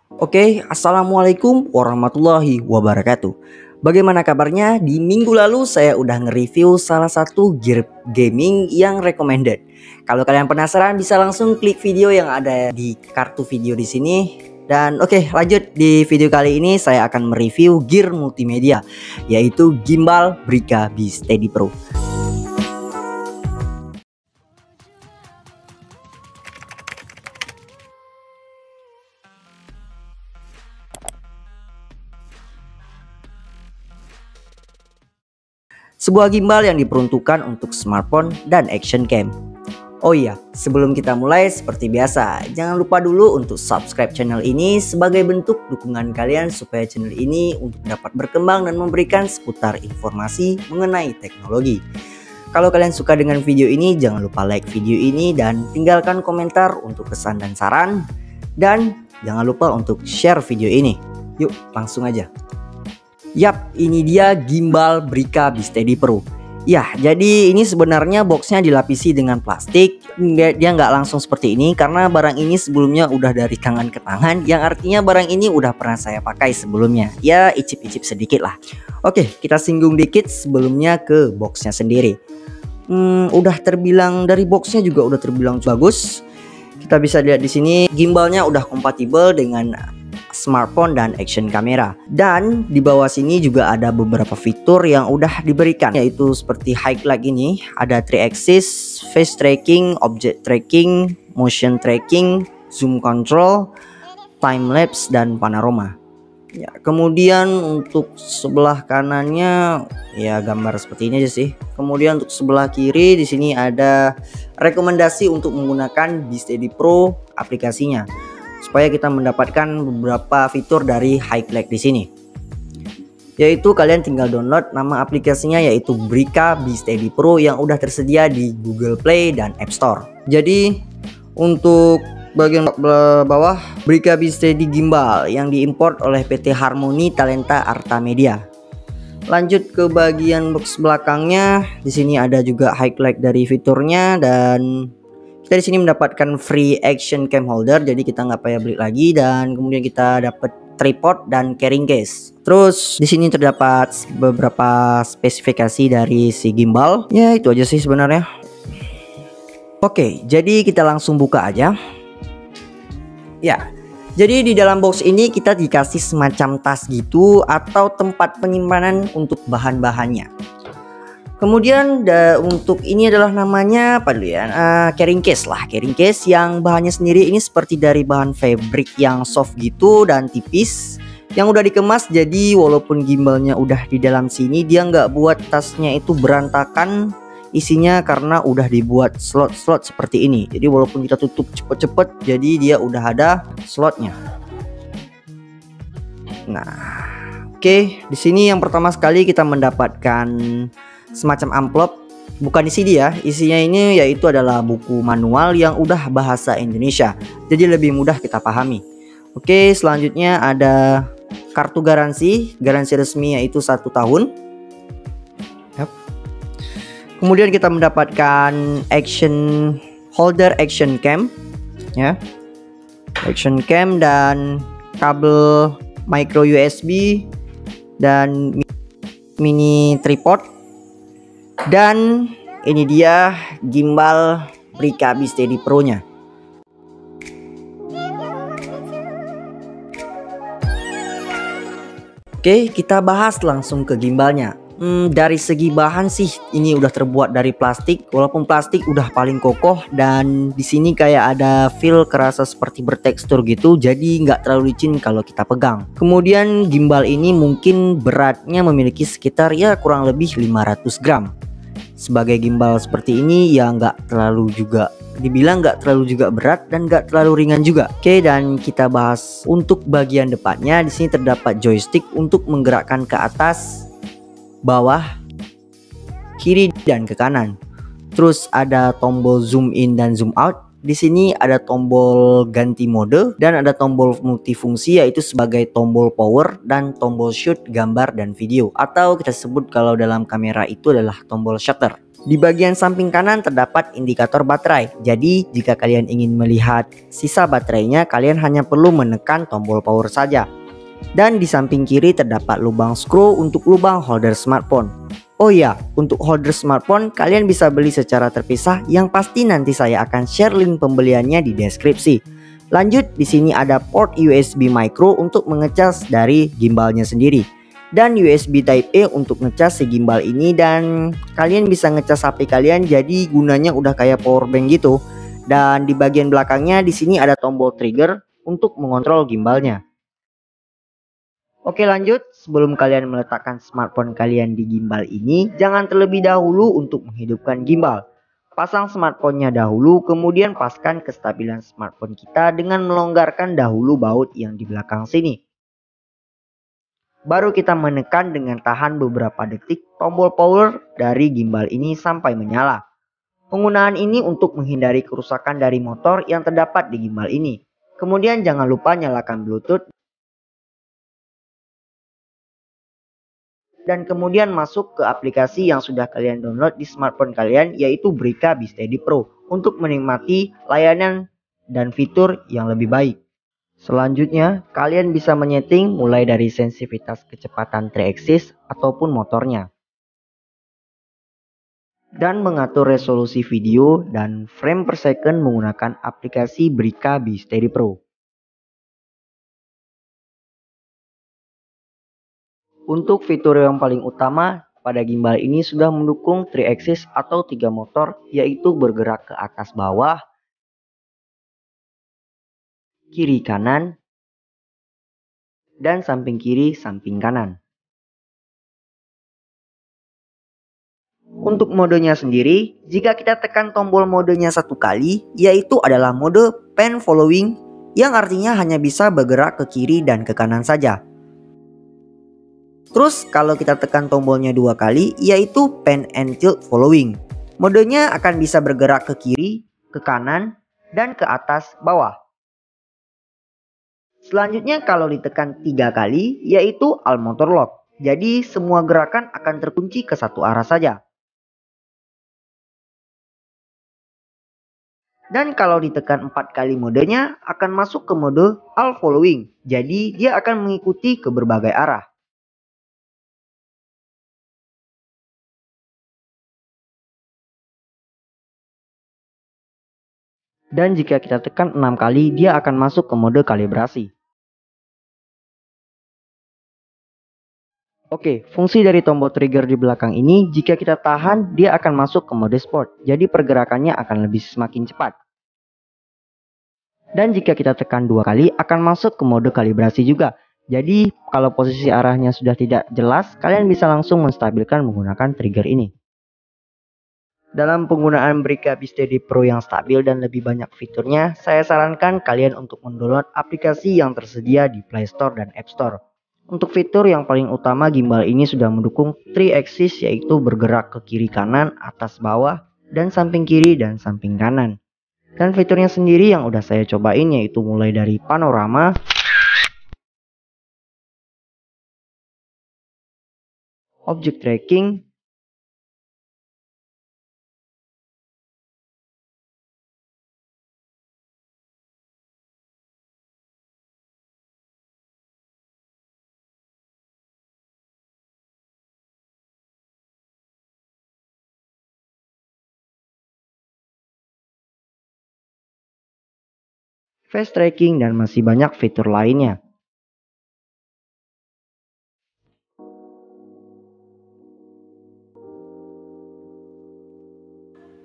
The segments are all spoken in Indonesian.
Oke, assalamualaikum warahmatullahi wabarakatuh. Bagaimana kabarnya? Di minggu lalu saya udah nge-review salah satu gear gaming yang recommended. Kalau kalian penasaran bisa langsung klik video yang ada di kartu video di sini. Dan oke, lanjut di video kali ini saya akan mereview gear multimedia yaitu gimbal Brica B Steady Pro. Sebuah gimbal yang diperuntukkan untuk smartphone dan action cam. Oh iya, sebelum kita mulai seperti biasa, jangan lupa dulu untuk subscribe channel ini sebagai bentuk dukungan kalian supaya channel ini untuk dapat berkembang dan memberikan seputar informasi mengenai teknologi. Kalau kalian suka dengan video ini, jangan lupa like video ini dan tinggalkan komentar untuk kesan dan saran. Dan jangan lupa untuk share video ini. Yuk, langsung aja. Yap, ini dia gimbal Brica B Steady Pro. Ya, jadi ini sebenarnya boxnya dilapisi dengan plastik. Dia nggak langsung seperti ini karena barang ini sebelumnya udah dari tangan ke tangan, yang artinya barang ini udah pernah saya pakai sebelumnya. Ya, icip-icip sedikit lah. Oke, kita singgung dikit sebelumnya ke boxnya sendiri. Udah terbilang dari boxnya juga udah terbilang bagus. Kita bisa lihat di sini gimbalnya udah kompatibel dengan smartphone dan action kamera. Dan di bawah sini juga ada beberapa fitur yang udah diberikan, yaitu seperti highlight ini, ada 3-axis, face tracking, object tracking, motion tracking, zoom control, time lapse dan panorama. Ya, kemudian untuk sebelah kanannya ya gambar seperti ini aja sih. Kemudian untuk sebelah kiri di sini ada rekomendasi untuk menggunakan B Steady Pro aplikasinya, supaya kita mendapatkan beberapa fitur dari highlight di sini. Yaitu kalian tinggal download nama aplikasinya, yaitu Brica B Steady Pro yang udah tersedia di Google Play dan App Store. Jadi untuk bagian bawah, Brica B Steady Gimbal yang diimport oleh PT Harmony Talenta Arta Media. Lanjut ke bagian box belakangnya, di sini ada juga highlight dari fiturnya, dan kita di sini mendapatkan free action cam holder, jadi kita nggak payah beli lagi. Dan kemudian kita dapat tripod dan carrying case. Terus di sini terdapat beberapa spesifikasi dari si gimbal. Ya, itu aja sih sebenarnya. Oke, jadi kita langsung buka aja. Ya, jadi di dalam box ini kita dikasih semacam tas gitu atau tempat penyimpanan untuk bahan-bahannya. Kemudian untuk ini adalah namanya apa dulu ya, carrying case lah, carrying case yang bahannya sendiri ini seperti dari bahan fabric yang soft gitu dan tipis, yang udah dikemas. Jadi walaupun gimbalnya udah di dalam sini, dia nggak buat tasnya itu berantakan isinya karena udah dibuat slot-slot seperti ini. Jadi walaupun kita tutup cepet-cepet, jadi dia udah ada slotnya. Nah, oke, di sini yang pertama sekali kita mendapatkan semacam amplop, bukan isi dia, isinya ini yaitu adalah buku manual yang udah bahasa Indonesia, jadi lebih mudah kita pahami. Oke, selanjutnya ada kartu garansi resmi yaitu 1 tahun. Yap. Kemudian kita mendapatkan action holder action cam, ya, action cam dan kabel micro USB dan mini tripod. Dan ini dia gimbal Brica B Steady Pro nya. Oke, kita bahas langsung ke gimbalnya. Dari segi bahan sih ini udah terbuat dari plastik, walaupun plastik udah paling kokoh, dan di sini kayak ada feel kerasa seperti bertekstur gitu, jadi nggak terlalu licin kalau kita pegang. Kemudian gimbal ini mungkin beratnya memiliki sekitar ya kurang lebih 500 gram. Sebagai gimbal seperti ini ya nggak terlalu juga, dibilang nggak terlalu juga berat dan nggak terlalu ringan juga. Oke, dan kita bahas untuk bagian depannya. Di sini terdapat joystick untuk menggerakkan ke atas, bawah, kiri dan ke kanan. Terus ada tombol zoom in dan zoom out, Di sini ada tombol ganti mode dan ada tombol multifungsi, yaitu sebagai tombol power dan tombol shoot gambar dan video, atau kita sebut kalau dalam kamera itu adalah tombol shutter. Di bagian samping kanan terdapat indikator baterai. Jadi jika kalian ingin melihat sisa baterainya, kalian hanya perlu menekan tombol power saja. Dan di samping kiri terdapat lubang screw untuk lubang holder smartphone. Oh ya, untuk holder smartphone kalian bisa beli secara terpisah, yang pasti nanti saya akan share link pembeliannya di deskripsi. Lanjut, di sini ada port USB micro untuk mengecas dari gimbalnya sendiri, dan USB Type A untuk ngecas si gimbal ini, dan kalian bisa ngecas HP kalian, jadi gunanya udah kayak power bank gitu. Dan di bagian belakangnya di sini ada tombol trigger untuk mengontrol gimbalnya. Oke, lanjut. Sebelum kalian meletakkan smartphone kalian di gimbal ini, jangan terlebih dahulu untuk menghidupkan gimbal. Pasang smartphone-nya dahulu, kemudian paskan kestabilan smartphone kita dengan melonggarkan dahulu baut yang di belakang sini. Baru kita menekan dengan tahan beberapa detik tombol power dari gimbal ini sampai menyala. Penggunaan ini untuk menghindari kerusakan dari motor yang terdapat di gimbal ini. Kemudian jangan lupa nyalakan Bluetooth. Dan kemudian masuk ke aplikasi yang sudah kalian download di smartphone kalian, yaitu Brika BeSteady Pro, untuk menikmati layanan dan fitur yang lebih baik. Selanjutnya, kalian bisa menyeting mulai dari sensitivitas kecepatan 3-axis ataupun motornya, dan mengatur resolusi video dan frame per second menggunakan aplikasi Brika BeSteady Pro. Untuk fitur yang paling utama pada gimbal ini sudah mendukung 3-axis atau 3 motor, yaitu bergerak ke atas bawah, kiri kanan, dan samping kiri samping kanan. Untuk modenya sendiri, jika kita tekan tombol modenya satu kali, yaitu adalah mode pan following, yang artinya hanya bisa bergerak ke kiri dan ke kanan saja. Terus kalau kita tekan tombolnya 2 kali, yaitu pan and tilt following, modenya akan bisa bergerak ke kiri, ke kanan, dan ke atas bawah. Selanjutnya kalau ditekan 3 kali, yaitu all motor lock, jadi semua gerakan akan terkunci ke satu arah saja. Dan kalau ditekan 4 kali, modenya akan masuk ke mode all following, jadi dia akan mengikuti ke berbagai arah. Dan jika kita tekan 6 kali, dia akan masuk ke mode kalibrasi. Oke, fungsi dari tombol trigger di belakang ini, jika kita tahan, dia akan masuk ke mode sport. Jadi pergerakannya akan lebih semakin cepat. Dan jika kita tekan 2 kali, akan masuk ke mode kalibrasi juga. Jadi kalau posisi arahnya sudah tidak jelas, kalian bisa langsung menstabilkan menggunakan trigger ini. Dalam penggunaan Brika BeSteady Pro yang stabil dan lebih banyak fiturnya, saya sarankan kalian untuk mendownload aplikasi yang tersedia di Play Store dan App Store. Untuk fitur yang paling utama, gimbal ini sudah mendukung 3-axis, yaitu bergerak ke kiri kanan, atas bawah, dan samping kiri dan samping kanan. Dan fiturnya sendiri yang udah saya cobain, yaitu mulai dari panorama, object tracking, face tracking, dan masih banyak fitur lainnya.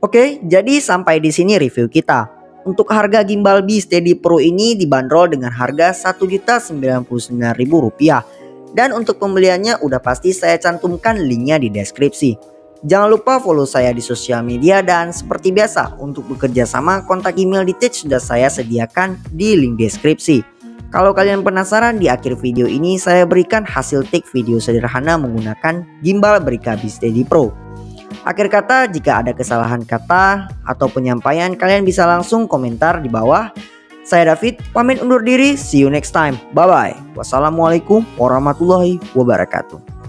Oke, jadi sampai di sini review kita. Untuk harga gimbal BeSteady Pro ini dibanderol dengan harga Rp1.099.000. Dan untuk pembeliannya udah pasti saya cantumkan linknya di deskripsi. Jangan lupa follow saya di sosial media, dan seperti biasa untuk bekerja sama kontak email detail sudah saya sediakan di link deskripsi. Kalau kalian penasaran, di akhir video ini saya berikan hasil take video sederhana menggunakan gimbal Brika BeSteady Pro. Akhir kata, jika ada kesalahan kata atau penyampaian, kalian bisa langsung komentar di bawah. Saya David, pamit undur diri. See you next time. Bye bye. Wassalamualaikum warahmatullahi wabarakatuh.